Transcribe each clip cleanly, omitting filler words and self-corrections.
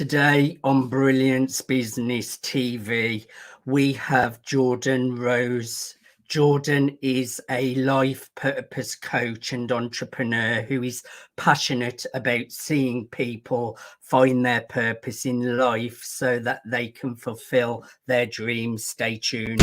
Today on Brilliance Business TV, we have Jordan Rose. Jordan is a life purpose coach and entrepreneur who is passionate about seeing people find their purpose in life so that they can fulfill their dreams. Stay tuned.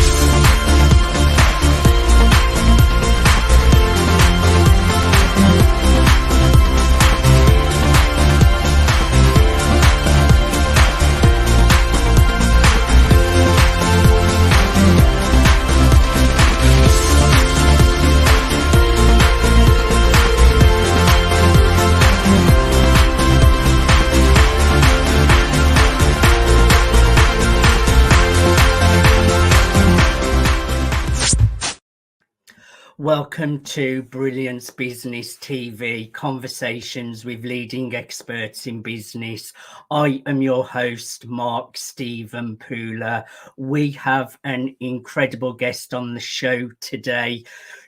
Welcome to Brilliance Business TV, conversations with leading experts in business. I am your host, Mark Stephen Pooler. We have an incredible guest on the show today,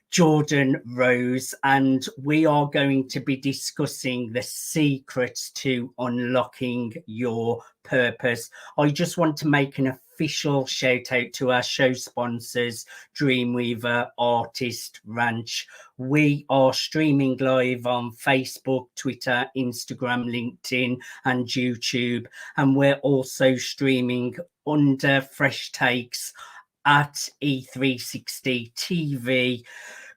Jordan Rose, and we are going to be discussing the secrets to unlocking your purpose. I just want to make an official shout out to our show sponsors, Dreamweaver Artist Ranch. We are streaming live on Facebook, Twitter, Instagram, LinkedIn, and YouTube, and we're also streaming under Fresh Takes at E360 TV,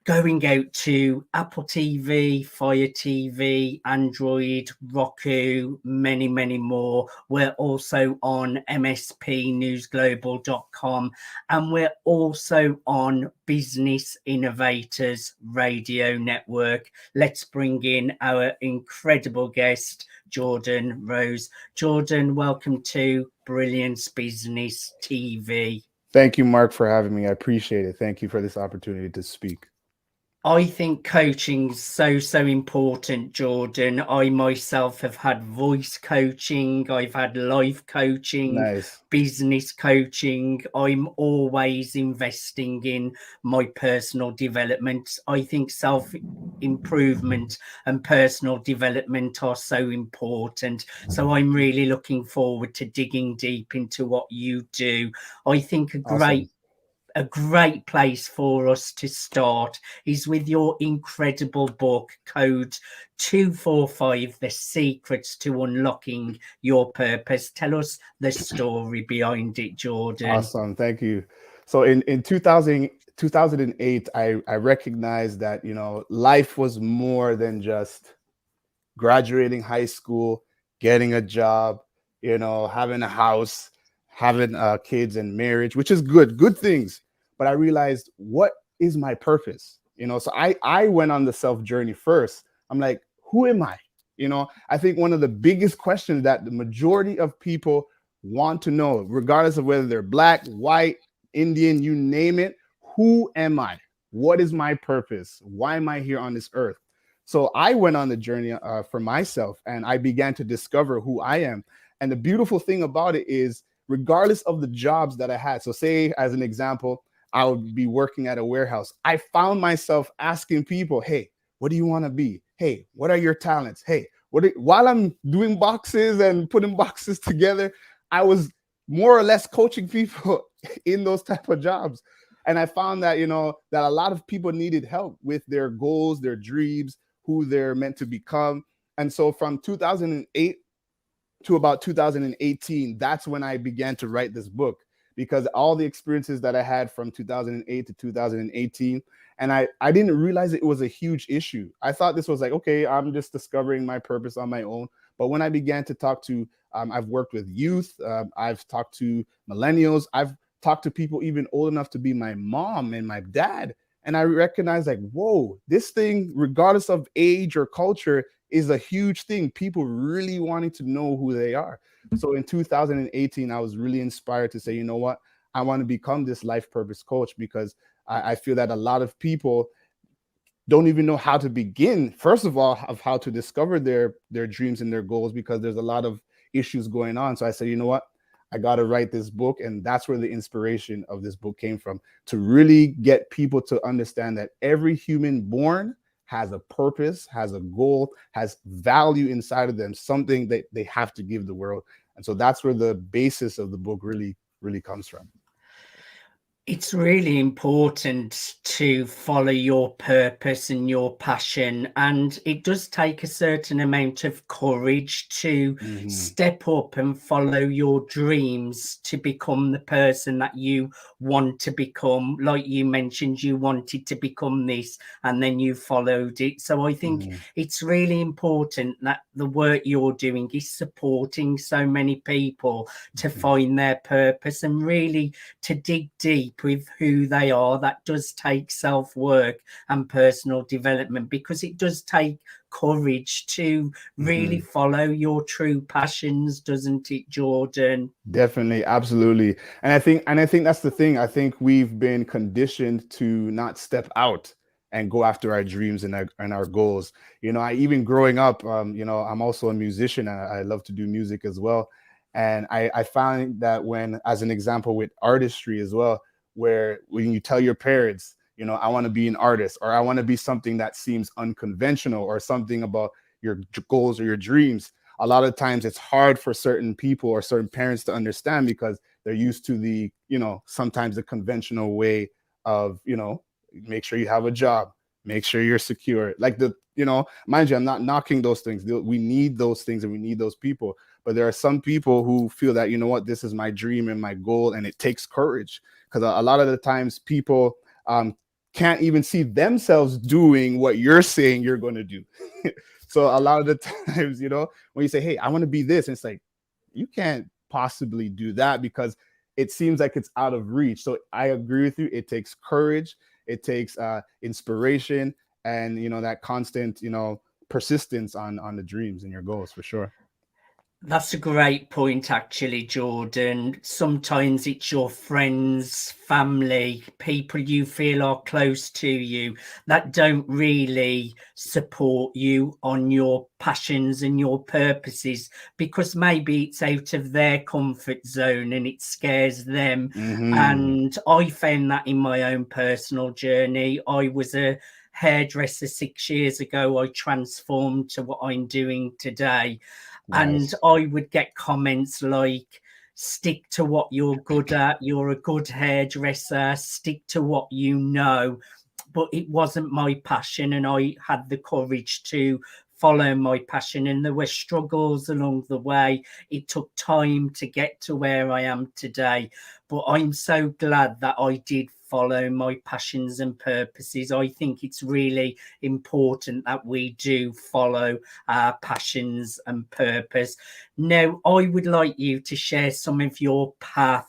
going out to Apple TV, Fire TV, Android, Roku, many, many more. We're also on mspnewsglobal.com, and we're also on Business Innovators Radio Network. Let's bring in our incredible guest, Jordan Rose. Jordan, welcome to Brilliance Business TV. Thank you, Mark, for having me. I appreciate it. Thank you for this opportunity to speak. I think coaching's so important, Jordan. I myself have had voice coaching, I've had life coaching, Nice. business coaching. I'm always investing in my personal development. I think self-improvement and personal development are so important. So I'm really looking forward to digging deep into what you do. I think a great place for us to start is with your incredible book, Code 245, The Secrets to Unlocking Your Purpose. Tell us the story behind it, Jordan. Awesome. Thank you. So in 2008, I recognized that, life was more than just graduating high school, getting a job, having a house, having kids and marriage, which is good things. But I realized, what is my purpose? So I went on the self journey first. I'm like, who am I? I think one of the biggest questions that the majority of people want to know, regardless of whether they're Black, white, Indian, you name it, who am I? What is my purpose? Why am I here on this earth? So I went on the journey for myself, and I began to discover who I am. And the beautiful thing about it is, regardless of the jobs that I had, so say, as an example, I would be working at a warehouse. I found myself asking people, hey, what do you want to be? Hey, what are your talents? Hey, while I'm doing boxes and putting boxes together, I was more or less coaching people in those type of jobs. And I found that, that a lot of people needed help with their goals, their dreams, who they're meant to become. And so from 2008 to about 2018, that's when I began to write this book, because all the experiences that I had from 2008 to 2018, and I didn't realize it was a huge issue. I thought this was like, okay, I'm just discovering my purpose on my own. But when I began to talk to, I've worked with youth, I've talked to millennials, I've talked to people even old enough to be my mom and my dad. And I recognized, like, whoa, this thing, regardless of age or culture, is a huge thing. People really wanting to know who they are. So in 2018, I was really inspired to say, you know what, I want to become this life purpose coach, because I feel that a lot of people don't even know how to begin, first of all, of how to discover their dreams and their goals, because there's a lot of issues going on. So I said, you know what, I got to write this book. And that's where the inspiration of this book came from, to really get people to understand that every human born has a purpose, has a goal, has value inside of them, something that they have to give the world. And so that's where the basis of the book really comes from. It's really important to follow your purpose and your passion, and it does take a certain amount of courage to step up and follow your dreams to become the person that you want to become. Like you mentioned, you wanted to become this and then you followed it. So I think it's really important that the work you're doing is supporting so many people to find their purpose and really to dig deep with who they are. That does take self-work and personal development, because it does take courage to really follow your true passions, doesn't it, Jordan? Definitely, absolutely. And I think that's the thing. I think we've been conditioned to not step out and go after our dreams and our goals. You know, I even growing up, you know, I'm also a musician. I love to do music as well. And I find that when, as an example with artistry as well, where when you tell your parents, you know, I want to be an artist, or I want to be something that seems unconventional, or something about your goals or your dreams, a lot of times it's hard for certain people or certain parents to understand, because they're used to the, you know, sometimes the conventional way of, you know, make sure you have a job, make sure you're secure. Like the, you know, mind you, I'm not knocking those things. We need those things and we need those people. But there are some people who feel that, you know what, this is my dream and my goal, and it takes courage, because a lot of the times people can't even see themselves doing what you're saying you're going to do. So a lot of the times, you know, when you say, hey, I want to be this, and it's like, you can't possibly do that because it seems like it's out of reach. So I agree with you. It takes courage. It takes inspiration, and, you know, that constant, you know, persistence on the dreams and your goals, for sure. That's a great point, actually, Jordan. Sometimes it's your friends, family, people you feel are close to you that don't really support you on your passions and your purposes, because maybe it's out of their comfort zone and it scares them. And I found that in my own personal journey. I was a hairdresser 6 years ago. I transformed to what I'm doing today. And Nice. I would get comments like, stick to what you're good at, you're a good hairdresser, stick to what you know. But it wasn't my passion, and I had the courage to follow my passion. And there were struggles along the way. It took time to get to where I am today. But I'm so glad that I did follow my passions and purposes. I think it's really important that we do follow our passions and purpose. Now, I would like you to share some of your path,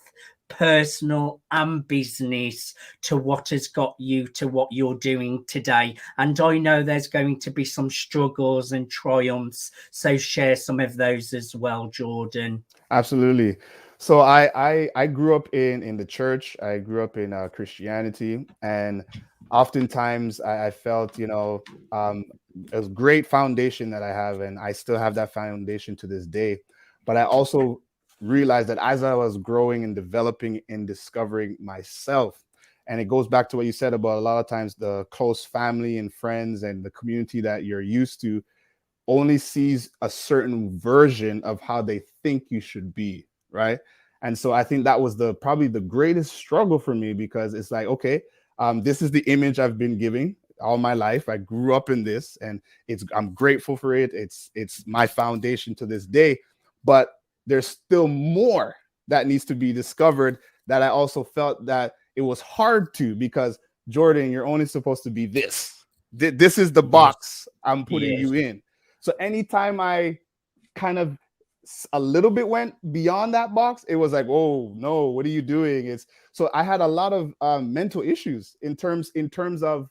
personal and business, to what has got you to what you're doing today. And I know there's going to be some struggles and triumphs, so share some of those as well, Jordan. Absolutely. So I grew up in the church. I grew up in Christianity, and oftentimes I felt, you know, it was a great foundation that I have, and I still have that foundation to this day. But I also realized that as I was growing and developing and discovering myself, and it goes back to what you said about a lot of times the close family and friends and the community that you're used to only sees a certain version of how they think you should be, right? And so I think that was the probably the greatest struggle for me, because it's like, okay, this is the image I've been giving all my life. I grew up in this, and I'm grateful for it. It's my foundation to this day, but there's still more that needs to be discovered, that I also felt that it was hard to, because Jordan, you're only supposed to be this. This is the Yes, box I'm putting yes. you in. So anytime I kind of a little bit went beyond that box, it was like, oh no, what are you doing? It's so I had a lot of mental issues in terms of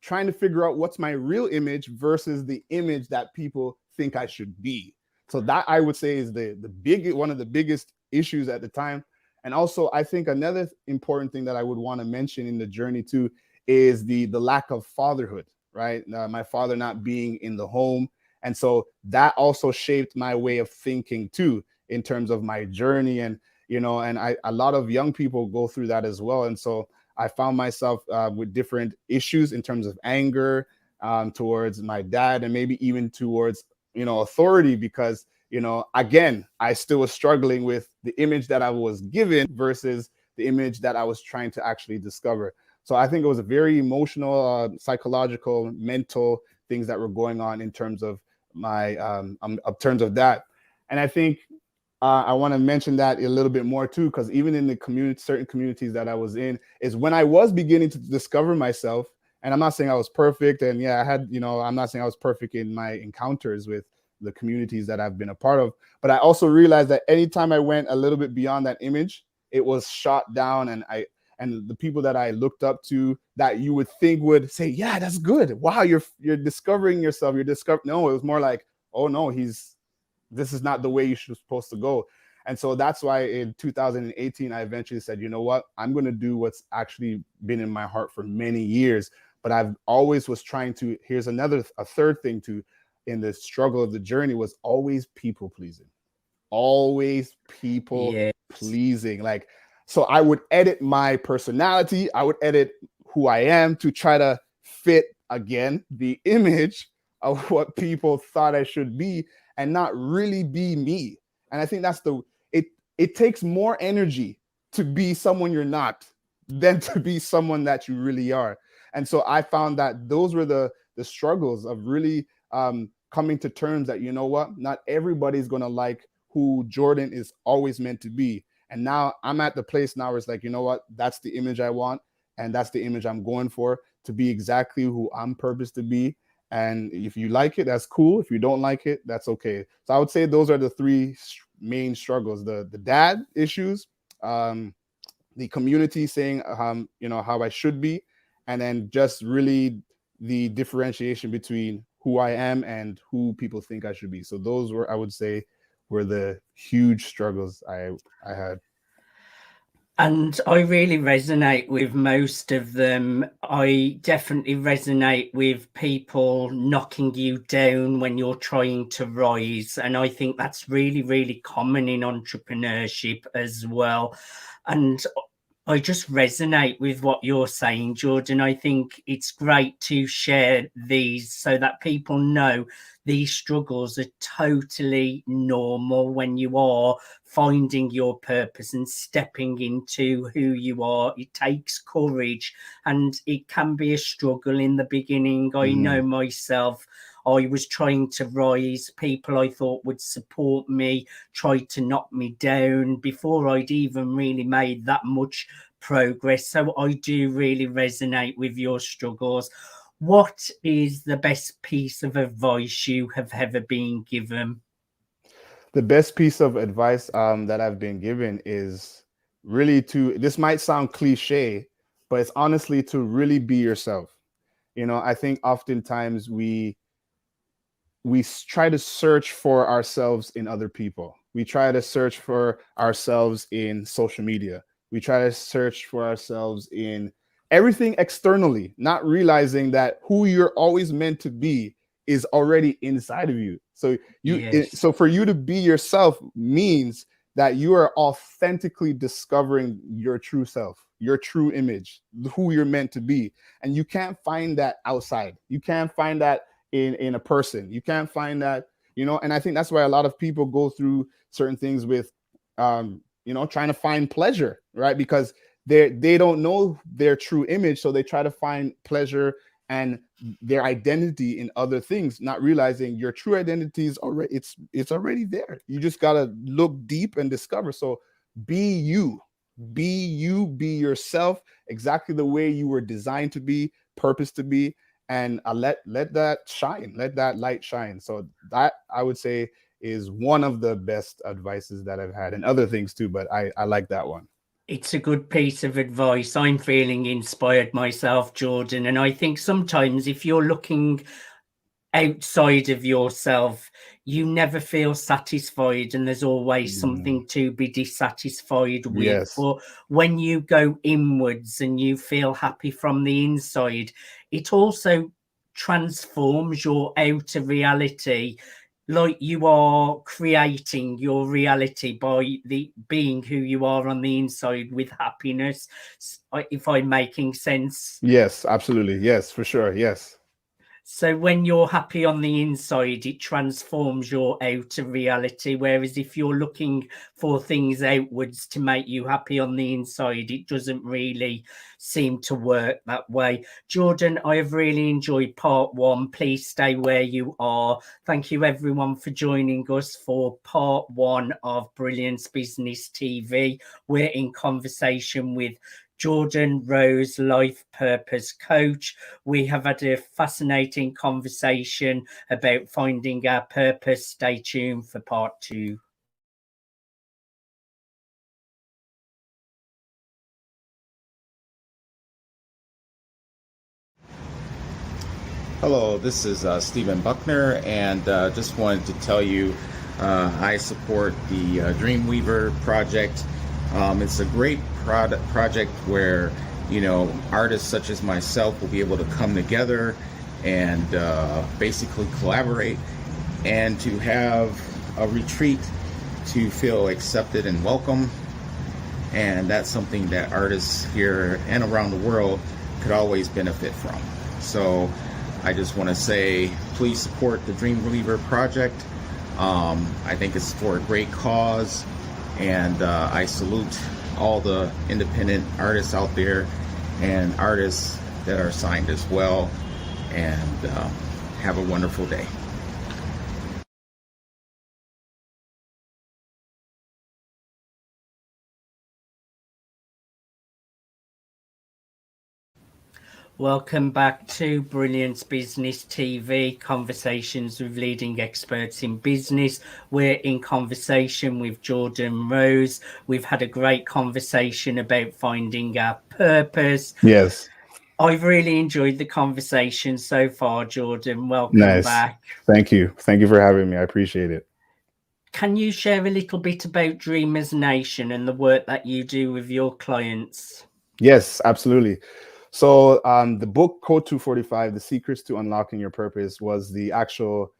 trying to figure out what's my real image versus the image that people think I should be. So that, I would say, is the big one of the biggest issues at the time. And also, I think another important thing that I would want to mention in the journey too is the lack of fatherhood, right? My father not being in the home, and so that also shaped my way of thinking too, in terms of my journey. And, you know, and a lot of young people go through that as well. And so I found myself with different issues in terms of anger towards my dad, and maybe even towards, you know, authority, because, again, I still was struggling with the image that I was given versus the image that I was trying to actually discover. So I think it was a very emotional, psychological, mental things that were going on in terms of my in terms of that. And I think I want to mention that a little bit more too, because even in the community, certain communities that I was in, is when I was beginning to discover myself. And I'm not saying I was perfect, and yeah, I had, I'm not saying I was perfect in my encounters with the communities that I've been a part of, but I also realized that anytime I went a little bit beyond that image, it was shot down, and the people that I looked up to that you would think would say, yeah, that's good. Wow, you're discovering yourself. No, it was more like, oh no, this is not the way you're supposed to go. And so that's why in 2018, I eventually said, you know what, I'm going to do what's actually been in my heart for many years. But I've always was trying to, here's a third thing to, in the struggle of the journey, was always people pleasing, always people Yes. pleasing. Like, so I would edit my personality, I would edit who I am to try to fit, again, the image of what people thought I should be, and not really be me. And I think that's it takes more energy to be someone you're not than to be someone that you really are. And so I found that those were the struggles of really coming to terms that, you know what, not everybody's going to like who Jordan is always meant to be. And now I'm at the place now where it's like, you know what, that's the image I want. And that's the image I'm going for, to be exactly who I'm purposed to be. And if you like it, that's cool. If you don't like it, that's okay. So I would say those are the three main struggles: the dad issues, the community saying how I should be, and then just really the differentiation between who I am and who people think I should be. So those were, I would say, were the huge struggles I had. And I really resonate with most of them. I definitely resonate with people knocking you down when you're trying to rise. And I think that's really, really common in entrepreneurship as well. And I just resonate with what you're saying, Jordan. I think it's great to share these so that people know these struggles are totally normal when you are finding your purpose and stepping into who you are. It takes courage, and it can be a struggle in the beginning. I know myself. I was trying to rise. People I thought would support me tried to knock me down before I'd even really made that much progress. So I do really resonate with your struggles. What is the best piece of advice you have ever been given? The best piece of advice that I've been given is really to, this might sound cliche, but it's honestly to really be yourself. I think oftentimes we try to search for ourselves in other people. We try to search for ourselves in social media. We try to search for ourselves in everything externally, not realizing that who you're always meant to be is already inside of you. So Yes. so for you to be yourself means that you are authentically discovering your true self, your true image, who you're meant to be. And you can't find that outside. You can't find that in a person. You can't find that, and I think that's why a lot of people go through certain things with trying to find pleasure, right? Because they don't know their true image, so they try to find pleasure and their identity in other things, not realizing your true identity is already, it's already there. You just got to look deep and discover. So be you, be yourself, exactly the way you were designed to be, purpose to be, and let that shine, let that light shine. So that, I would say, is one of the best advices that I've had, and other things too, but I like that one. It's a good piece of advice. I'm feeling inspired myself, Jordan. And I think sometimes if you're looking outside of yourself, you never feel satisfied, and there's always something to be dissatisfied with. Yes. But when you go inwards and you feel happy from the inside, it also transforms your outer reality. Like you are creating your reality by the being who you are on the inside with happiness. If I'm making sense. Yes, absolutely. Yes, for sure. Yes. So when you're happy on the inside, it transforms your outer reality. Whereas if you're looking for things outwards to make you happy on the inside, it doesn't really seem to work that way. Jordan, I have really enjoyed part one. Please stay where you are. Thank you everyone for joining us for part one of Brilliance Business TV. We're in conversation with Jordan Rose, life purpose coach. We have had a fascinating conversation about finding our purpose. Stay tuned for part two. Hello, this is Stephen Buckner, and just wanted to tell you I support the Dreamweaver project. It's a great project where, you know, artists such as myself will be able to come together and basically collaborate and to have a retreat to feel accepted and welcome. And that's something that artists here and around the world could always benefit from. So I just want to say, please support the Dreamweaver project. I think it's for a great cause, and I salute all the independent artists out there and artists that are signed as well. And have a wonderful day. Welcome back to Brilliance Business TV, conversations with leading experts in business. We're in conversation with Jordan Rose. We've had a great conversation about finding our purpose. Yes. I've really enjoyed the conversation so far, Jordan. Welcome Nice. back. Thank you. Thank you for having me. I appreciate it. Can you share a little bit about Dreamers Nation and the work that you do with your clients? Yes, absolutely. So the book Code 245, The Secrets to Unlocking Your Purpose, was the actual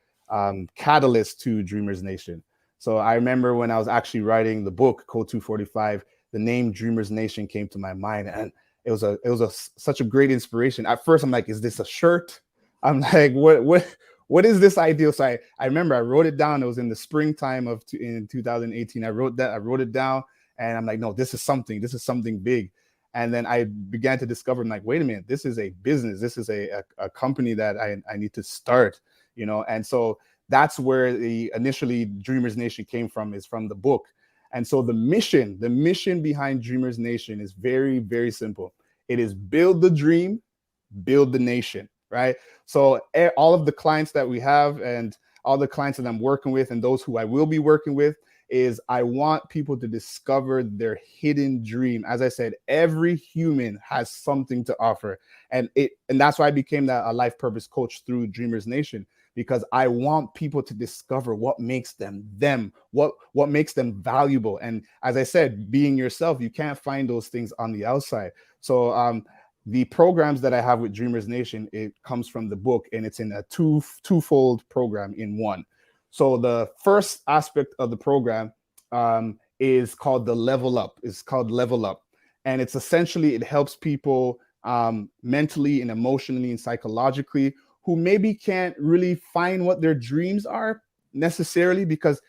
catalyst to Dreamers Nation. So I remember when I was actually writing the book Code 245, the name Dreamers Nation came to my mind, and it was such a great inspiration. At first, I'm like, is this a shirt? I'm like, what is this ideal? So I remember I wrote it down. It was in the springtime in 2018. I wrote it down, and I'm like, no, this is something big. And then I began to discover, I'm like, wait a minute, this is a business. This is a company that I need to start, you know? And so that's where initially Dreamers Nation came from, is from the book. And so the mission behind Dreamers Nation is very, very simple. It is build the dream, build the nation, right? So all of the clients that we have and all the clients that I'm working with and those who I will be working with, is I want people to discover their hidden dream. As I said, every human has something to offer. And that's why I became a life purpose coach through Dreamers Nation, because I want people to discover what makes them, what makes them valuable. And as I said, being yourself, you can't find those things on the outside. So the programs that I have with Dreamers Nation, it comes from the book, and it's in a twofold program in one. So the first aspect of the program is called the Level Up. It's called Level Up. And it's essentially, it helps people mentally and emotionally and psychologically who maybe can't really find what their dreams are necessarily, because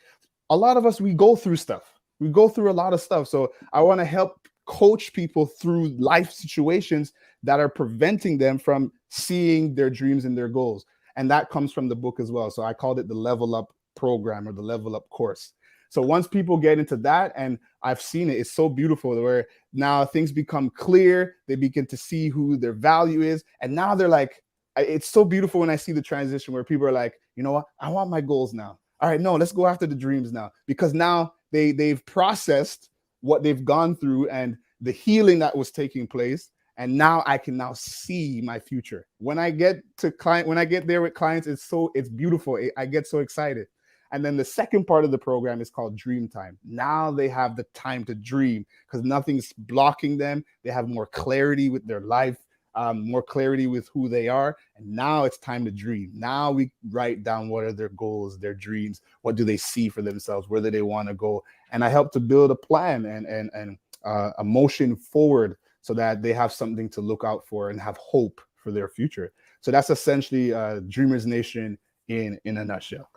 a lot of us, we go through stuff. We go through a lot of stuff. So I want to help coach people through life situations that are preventing them from seeing their dreams and their goals. And that comes from the book as well. So I called it the Level Up program, or the Level Up course. So once people get into that, and I've seen it, it's so beautiful, where now things become clear. They begin to see who their value is. And now they're like, it's so beautiful when I see the transition where people are like, you know what? I want my goals now. All right, no, let's go after the dreams now. Because now they've processed what they've gone through and the healing that was taking place. And now I can now see my future. When I get there with clients, it's beautiful. I get so excited. And then the second part of the program is called Dream Time. Now they have the time to dream because nothing's blocking them. They have more clarity with their life, more clarity with who they are. And now it's time to dream. Now we write down what are their goals, their dreams, what do they see for themselves, where do they want to go. And I help to build a plan and a motion forward, so that they have something to look out for and have hope their future. So that's essentially Dreamers Nation in a nutshell.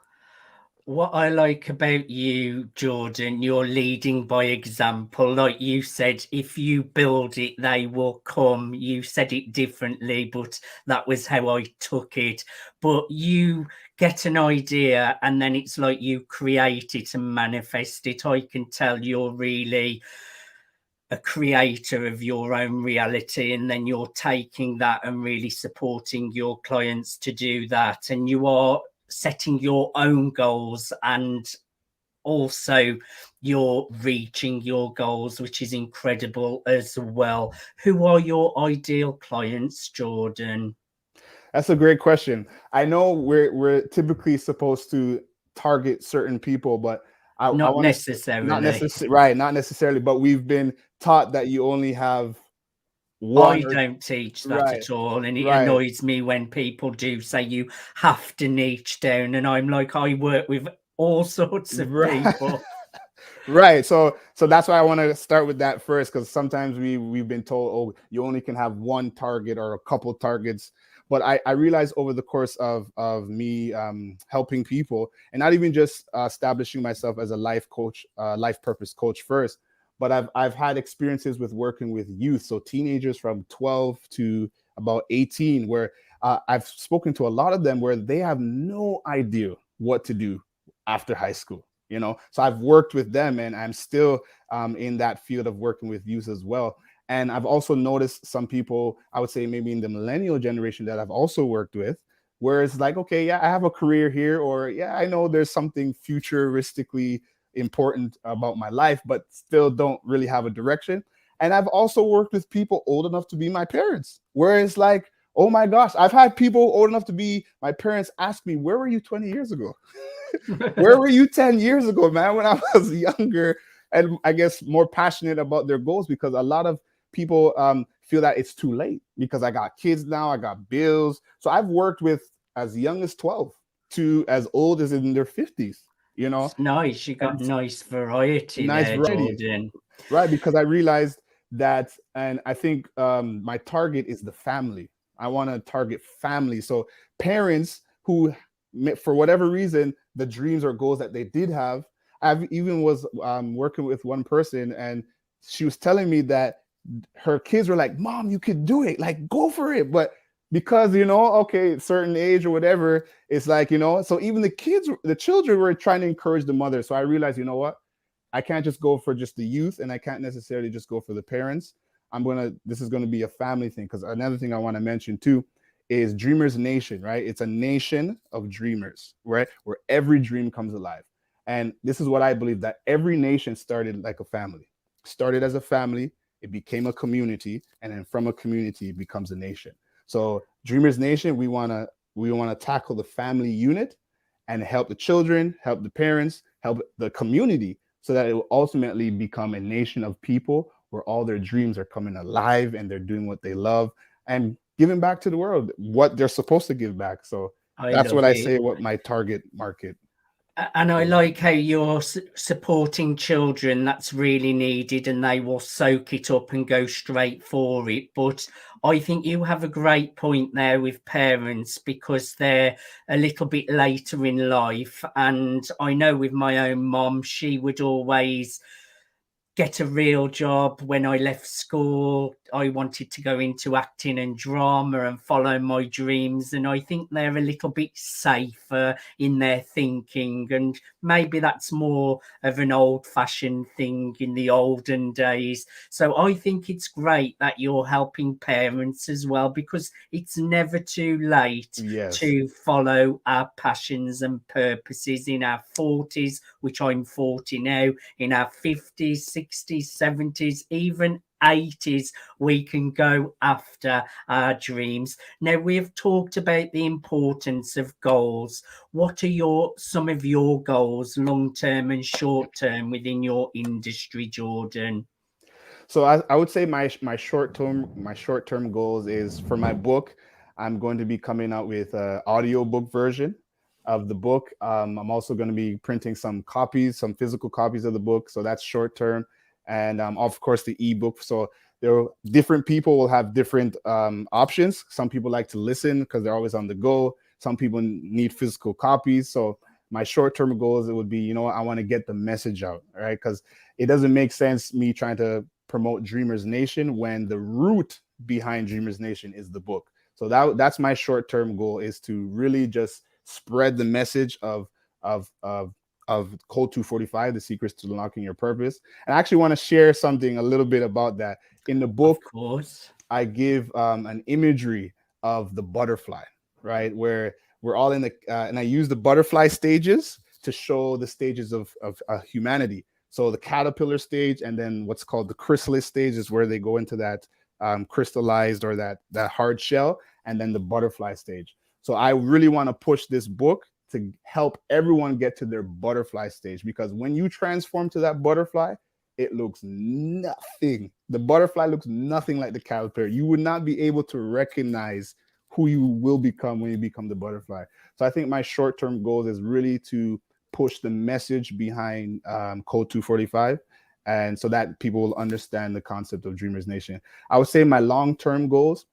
What I like about you, Jordan, you're leading by example. Like you said, if you build it, they will come. You said it differently, but that was how I took it. But you get an idea and then it's like you create it and manifest it. I can tell you're really a creator of your own reality, and then you're taking that and really supporting your clients to do that. And you are setting your own goals, and also you're reaching your goals, which is incredible as well. Who are your ideal clients, Jordan? That's a great question. I know we're typically supposed to target certain people, but I Not want to not necessarily. necessarily right, not necessarily, but we've been taught that you only have one I or don't teach that right, at all, and it right, annoys me when people do say you have to niche down, and I'm like, I work with all sorts of right. people. Right. So that's why I want to start with that first, because sometimes we've been told, oh, you only can have one target or a couple targets. But I realized over the course of me helping people, and not even just establishing myself as a life coach, life purpose coach first, but I've had experiences with working with youth, so teenagers from 12 to about 18, where I've spoken to a lot of them where they have no idea what to do after high school. So I've worked with them, and I'm still in that field of working with youth as well. And I've also noticed some people, I would say maybe in the millennial generation, that I've also worked with, where it's like, okay, yeah, I have a career here, or yeah, I know there's something futuristically important about my life, but still don't really have a direction. And I've also worked with people old enough to be my parents, where it's like, oh my gosh, I've had people old enough to be my parents ask me, where were you 20 years ago? Where were you 10 years ago, man, when I was younger and I guess more passionate about their goals? Because a lot of people feel that it's too late because I got kids now, I got bills. So I've worked with as young as 12 to as old as in their 50s, It's nice. You got and nice variety nice there, variety, Jordan. right? Because I realized that, and I think my target is the family. I want to target family. So parents who, for whatever reason, the dreams or goals that they did have. I've even was working with one person, and she was telling me that her kids were like, "Mom, you could do it. Like, go for it." But because okay, certain age or whatever, it's like so even the children were trying to encourage the mother. So I realized, what, I can't just go for just the youth, and I can't necessarily just go for the parents. This is gonna be a family thing, because another thing I want to mention too is Dreamers Nation, right? It's a nation of dreamers, right? Where every dream comes alive. And this is what I believe, that every nation started like a family. Started as a family, it became a community, and then from a community it becomes a nation. So Dreamers Nation, we wanna tackle the family unit and help the children, help the parents, help the community, so that it will ultimately become a nation of people where all their dreams are coming alive and they're doing what they love and giving back to the world what they're supposed to give back. So I that's what love I it. say, what my target market And I is. like how you're supporting children. That's really needed, and they will soak it up and go straight for it. But I think you have a great point there with parents, because they're a little bit later in life. And I know with my own mom, she would always get a real job. When I left school, I wanted to go into acting and drama and follow my dreams. And I think they're a little bit safer in their thinking. And maybe that's more of an old fashioned thing in the olden days. So I think it's great that you're helping parents as well, because it's never too late Yes. to follow our passions and purposes in our 40s, which I'm 40 now, in our 50s, 60s, 70s, even 80s, we can go after our dreams. Now, we've talked about the importance of goals. What are some of your goals, long term and short term, within your industry, Jordan? So I would say my short term goals is, for my book, I'm going to be coming out with an audio book version of the book. I'm also going to be printing some physical copies of the book. So that's short term. and of course the ebook. So there are different people will have different options. Some people like to listen because they're always on the go. Some people need physical copies. So my short-term goals, it would be, I want to get the message out, right? Because it doesn't make sense me trying to promote Dreamers Nation when the root behind Dreamers Nation is the book. So that's my short-term goal, is to really just spread the message of Code 245, the secrets to unlocking your purpose. And I actually want to share something a little bit about that. In the book, of course, I give an imagery of the butterfly, right? Where we're all in the, and I use the butterfly stages to show the stages of humanity. So the caterpillar stage, and then what's called the chrysalis stage is where they go into that crystallized or that hard shell, and then the butterfly stage. So I really want to push this book to help everyone get to their butterfly stage, because when you transform to that butterfly, it looks nothing. The butterfly looks nothing like the caterpillar. You would not be able to recognize who you will become when you become the butterfly. So I think my short-term goal is really to push the message behind Code 245, and so that people will understand the concept of Dreamers Nation. I would say my long-term goals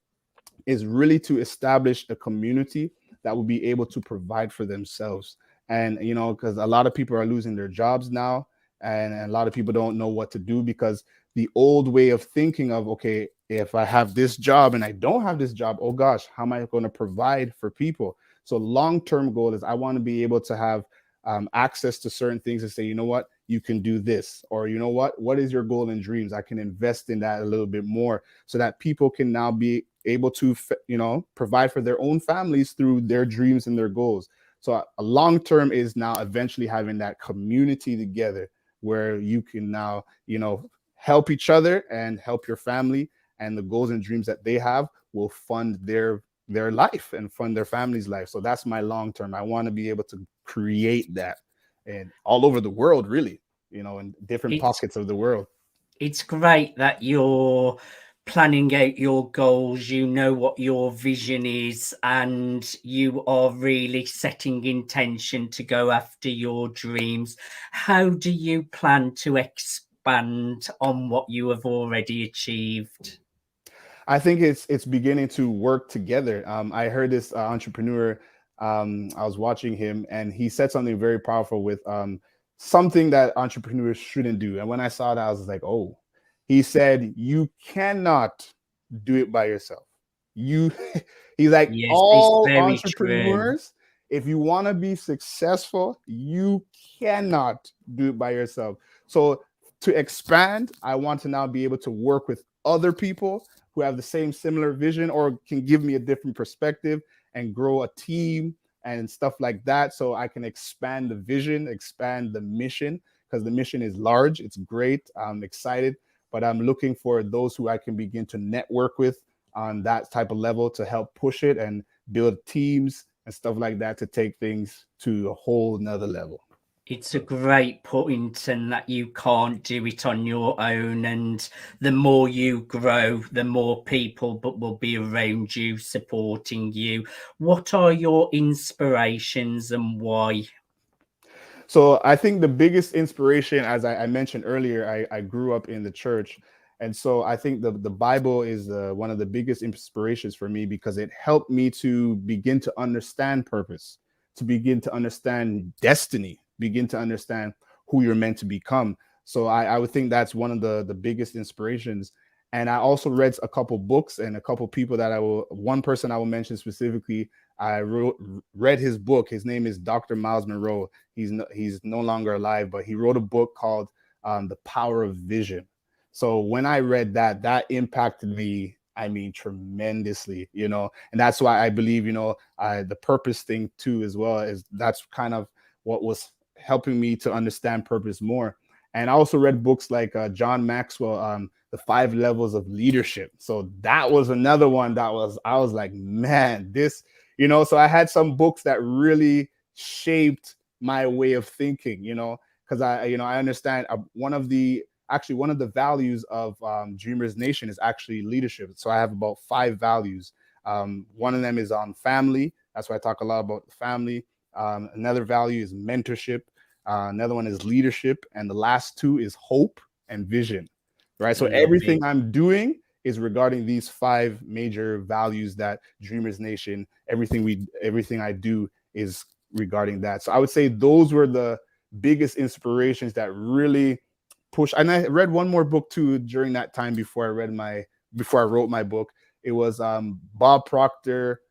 is really to establish a community that will be able to provide for themselves. And, because a lot of people are losing their jobs now, and a lot of people don't know what to do, because the old way of thinking of, okay, if I have this job and I don't have this job, oh gosh, how am I going to provide for people? So long-term goal is I want to be able to have access to certain things and say, you know what, you can do this, or you know what is your goal and dreams? I can invest in that a little bit more, so that people can now be able to, provide for their own families through their dreams and their goals. So a long term is now eventually having that community together where you can now, help each other and help your family, and the goals and dreams that they have will fund their life and fund their family's life. So that's my long term. I want to be able to create that, and all over the world, really, in different pockets of the world. It's great that you're planning out your goals, you know what your vision is, and you are really setting intention to go after your dreams. How do you plan to expand on what you have already achieved? I think it's beginning to work together. I heard this entrepreneur. I was watching him, and he said something very powerful with something that entrepreneurs shouldn't do. And when I saw that, I was like, oh. He said, "You cannot do it by yourself." He's like, Yes, it's all very true. entrepreneurs, if you want to be successful, you cannot do it by yourself. So to expand, I want to now be able to work with other people who have the same similar vision, or can give me a different perspective, and grow a team and stuff like that, so I can expand the vision, expand the mission, because the mission is large. It's great. I'm excited, but I'm looking for those who I can begin to network with on that type of level to help push it and build teams and stuff like that to take things to a whole nother level. It's a great point, and that you can't do it on your own, and the more you grow, the more people but will be around you supporting you. What are your inspirations and why? So I think the biggest inspiration, as I mentioned earlier, I grew up in the church. And so I think the Bible is one of the biggest inspirations for me, because it helped me to begin to understand purpose, to begin to understand destiny, begin to understand who you're meant to become. So I would think that's one of the biggest inspirations. And I also read a couple books, and a couple people that one person I will mention specifically, read his book. His name is Dr. Miles Monroe. He's no longer alive, but he wrote a book called The Power of Vision. So when I read that, that impacted me, I mean, tremendously, and that's why I believe, the purpose thing too, as well, is that's kind of what was helping me to understand purpose more. And I also read books like John Maxwell, The 5 Levels of Leadership. So that was another one I was like, man, this, so I had some books that really shaped my way of thinking, because I understand one of the values of Dreamers Nation is actually leadership. So I have about 5 values. One of them is on family. That's why I talk a lot about family. Another value is mentorship. Another one is leadership. And the last 2 is hope and vision, right? So Love everything it. I'm doing is regarding these 5 major values that Dreamers Nation, everything I do is regarding that. So I would say those were the biggest inspirations that really push. And I read one more book too during that time before I wrote my book. It was Bob Proctor,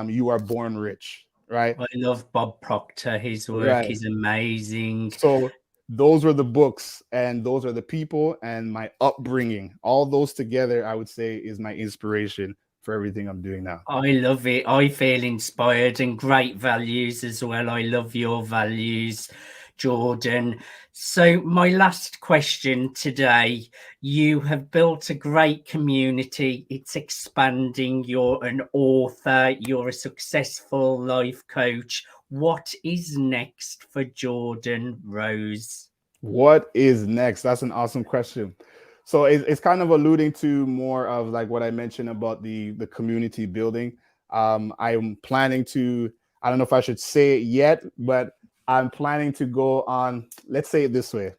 You Are Born Rich, right? I love Bob Proctor. His work Right. is amazing. So those were the books and those are the people and my upbringing. All those together, I would say, is my inspiration for everything I'm doing now. I love it. I feel inspired, and great values as well. I love your values, Jordan. So my last question today, you have built a great community. It's expanding. You're an author. You're a successful life coach. What is next for Jordan Rose? What is next? That's an awesome question. So it's kind of alluding to more of like what I mentioned about the community building. I'm planning to, I don't know if I should say it yet, but I'm planning to go on, let's say it this way.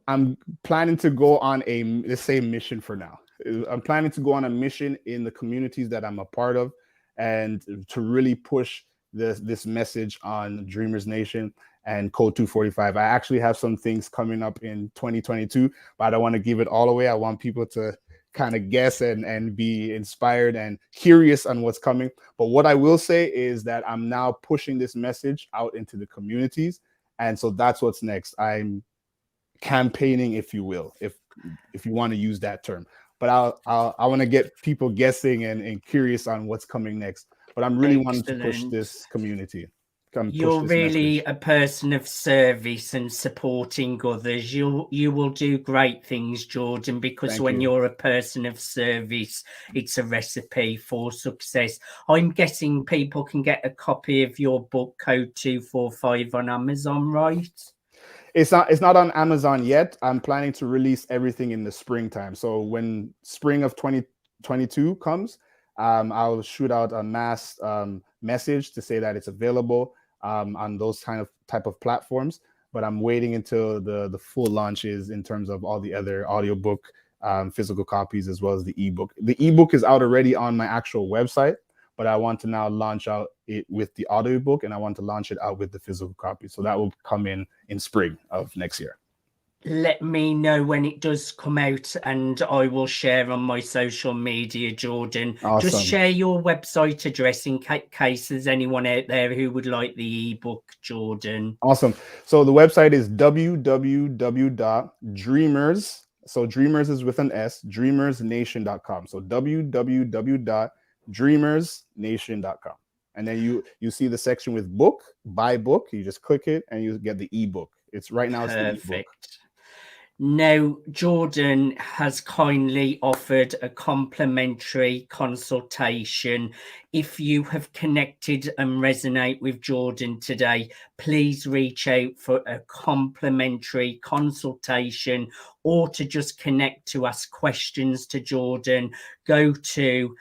I'm planning to go on let's say mission for now. I'm planning to go on a mission in the communities that I'm a part of and to really push this message on Dreamers Nation and Code 245. I actually have some things coming up in 2022, but I don't want to give it all away. I want people to kind of guess and be inspired and curious on what's coming. But what I will say is that I'm now pushing this message out into the communities. And so that's what's next. I'm campaigning, if you will, if you want to use that term. But I want to get people guessing and curious on what's coming next. But I'm really wanting to push this community. You're really a person of service and supporting others. You will do great things, Jordan, because when you're a person of service, it's a recipe for success. I'm guessing people can get a copy of your book, Code 245, on Amazon, right? It's not on Amazon yet. I'm planning to release everything in the springtime. So when spring of 2022 comes, I'll shoot out a mass message to say that it's available on those type of platforms. But I'm waiting until the full launches in terms of all the other audiobook physical copies as well as the ebook. The ebook is out already on my actual website, but I want to now launch out it with the audiobook and I want to launch it out with the physical copy. So that will come in spring of next year. Let me know when it does come out and I will share on my social media, Jordan. Awesome. Just share your website address in case there's anyone out there who would like the ebook, Jordan. Awesome. So the website is www.dreamers. So dreamers is with an S, dreamersnation.com. So www.dreamersnation.com. And then you see the section with book, buy book. You just click it and you get the ebook. It's right now. Perfect. It's the ebook. Now, Jordan has kindly offered a complimentary consultation. If you have connected and resonate with Jordan today, please reach out for a complimentary consultation or to just connect to ask questions to Jordan. Go to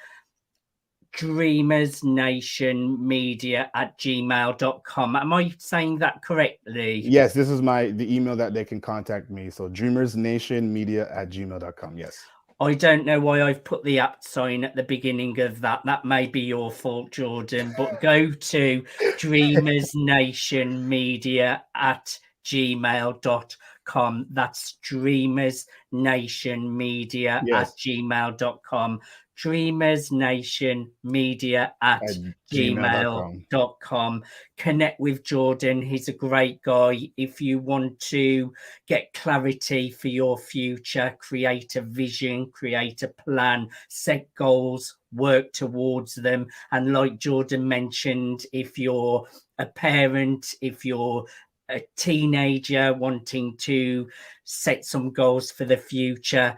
dreamersnationmedia@gmail.com. Am I saying that correctly? Yes, this is the email that they can contact me. So dreamersnationmedia@gmail.com. Yes. I don't know why I've put the @ sign at the beginning of that. That may be your fault, Jordan, but go to dreamersnationmedia@gmail.com. That's dreamersnationmedia@gmail.com. dreamersnationmedia@gmail.com. Connect with Jordan. He's a great guy. If you want to get clarity for your future, create a vision, create a plan, set goals, work towards them. And like Jordan mentioned, if you're a parent, if you're a teenager wanting to set some goals for the future,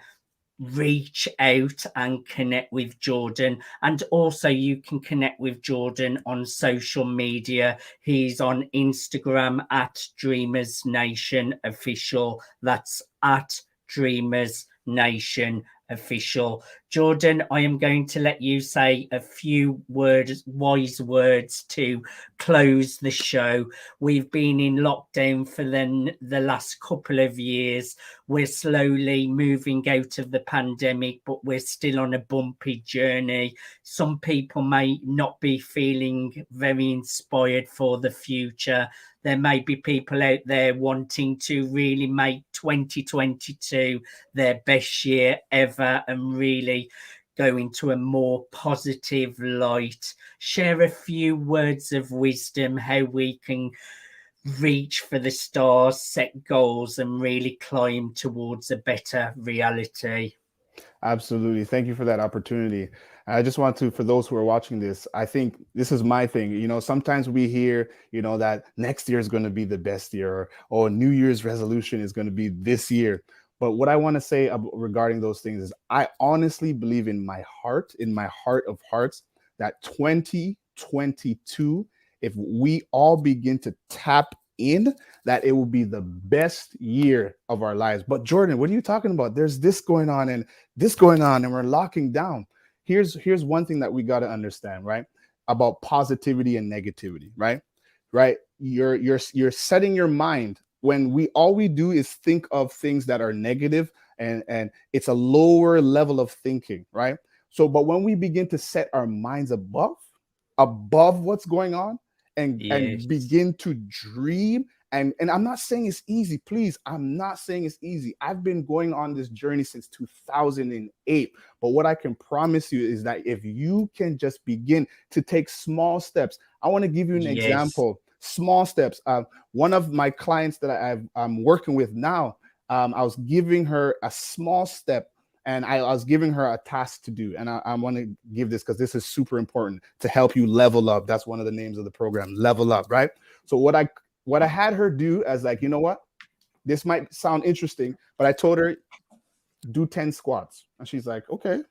reach out and connect with Jordan. And also you can connect with Jordan on social media. He's on Instagram @DreamersNationOfficial. That's @DreamersNationOfficial. Jordan, I am going to let you say a few words, wise words, to close the show. We've been in lockdown for the last couple of years. We're slowly moving out of the pandemic, but we're still on a bumpy journey. Some people may not be feeling very inspired for the future. There may be people out there wanting to really make 2022 their best year ever and really go into a more positive light. Share a few words of wisdom, how we can reach for the stars, set goals, and really climb towards a better reality. Absolutely. Thank you for that opportunity. I just want to, for those who are watching this, I think this is my thing. You know, sometimes we hear, you know, that next year is going to be the best year, or oh, New Year's resolution is going to be this year. But what I want to say regarding those things is I honestly believe in my heart of hearts, that 2022, if we all begin to tap in, that it will be the best year of our lives. But Jordan, what are you talking about? There's this going on and this going on, and we're locking down. Here's one thing that we got to understand, right? About positivity and negativity, right? You're setting your mind when all we do is think of things that are negative, and it's a lower level of thinking, right? So, but when we begin to set our minds above what's going on, and begin to dream, and I'm not saying it's easy, please. I'm not saying it's easy. I've been going on this journey since 2008. But what I can promise you is that if you can just begin to take small steps, I want to give you an example. Small steps. One of my clients that I'm working with now, I was giving her a small step, and I was giving her a task to do. And I want to give this because this is super important to help you level up. That's one of the names of the program, Level Up, right? So what I had her do as, like, you know what? This might sound interesting, but I told her, do 10 squats. And she's like, okay,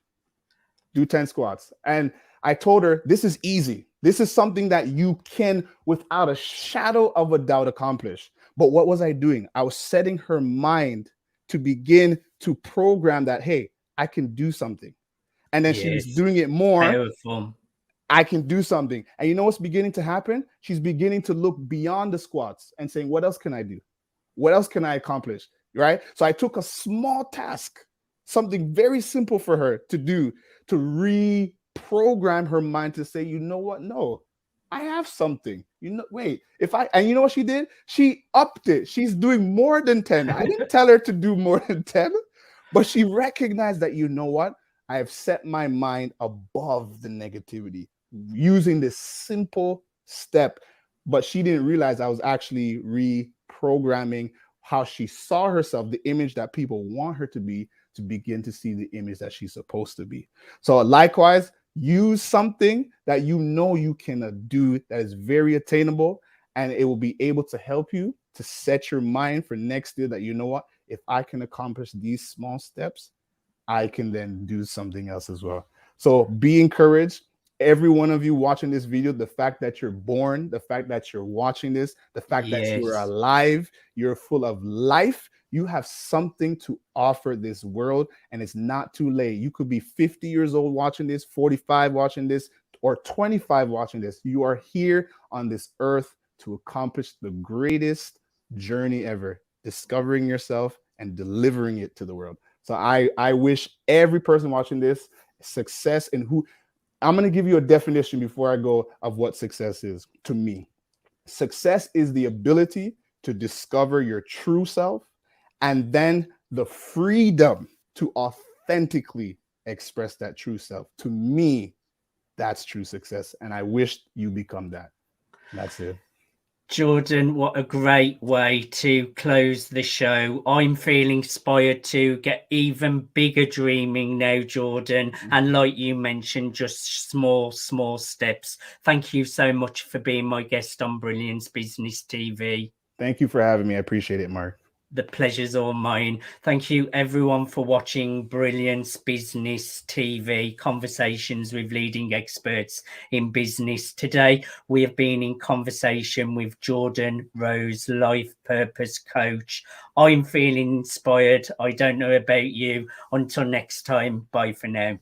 do 10 squats. And I told her, this is easy. This is something that you can, without a shadow of a doubt, accomplish. But what was I doing? I was setting her mind to begin to program that, hey, I can do something. And then she was doing it more. Powerful. I can do something. And you know what's beginning to happen? She's beginning to look beyond the squats and saying, what else can I do? What else can I accomplish? Right? So I took a small task, something very simple for her to do, to reprogram her mind to say, you know what? No, I have something. You know, wait, and you know what she did? She upped it. She's doing more than 10. I didn't tell her to do more than 10, but she recognized that, you know what? I have set my mind above the negativity using this simple step. But she didn't realize I was actually reprogramming how she saw herself, the image that people want her to be, to begin to see the image that she's supposed to be. So likewise, use something that you know you can do that is very attainable, and it will be able to help you to set your mind for next year that, you know what, if I can accomplish these small steps, I can then do something else as well. So be encouraged. Every one of you watching this video, the fact that you're born, the fact that you're watching this, the fact that you are alive, you're full of life, you have something to offer this world, and it's not too late. You could be 50 years old watching this, 45 watching this, or 25 watching this. You are here on this earth to accomplish the greatest journey ever, discovering yourself and delivering it to the world. So I wish every person watching this success. And who I'm going to give you a definition before I go of what success is. To me, success is the ability to discover your true self, and then the freedom to authentically express that true self. To me, that's true success. And I wish you become that. That's it. Jordan, what a great way to close the show. I'm feeling inspired to get even bigger dreaming now, Jordan. And like you mentioned, just small steps. Thank you so much for being my guest on Brilliance Business TV. Thank you for having me. I appreciate it, Mark. The pleasure's all mine. Thank you, everyone, for watching Brilliance Business TV, conversations with leading experts in business. Today, we have been in conversation with Jordan Rose, life purpose coach. I'm feeling inspired. I don't know about you. Until next time, bye for now.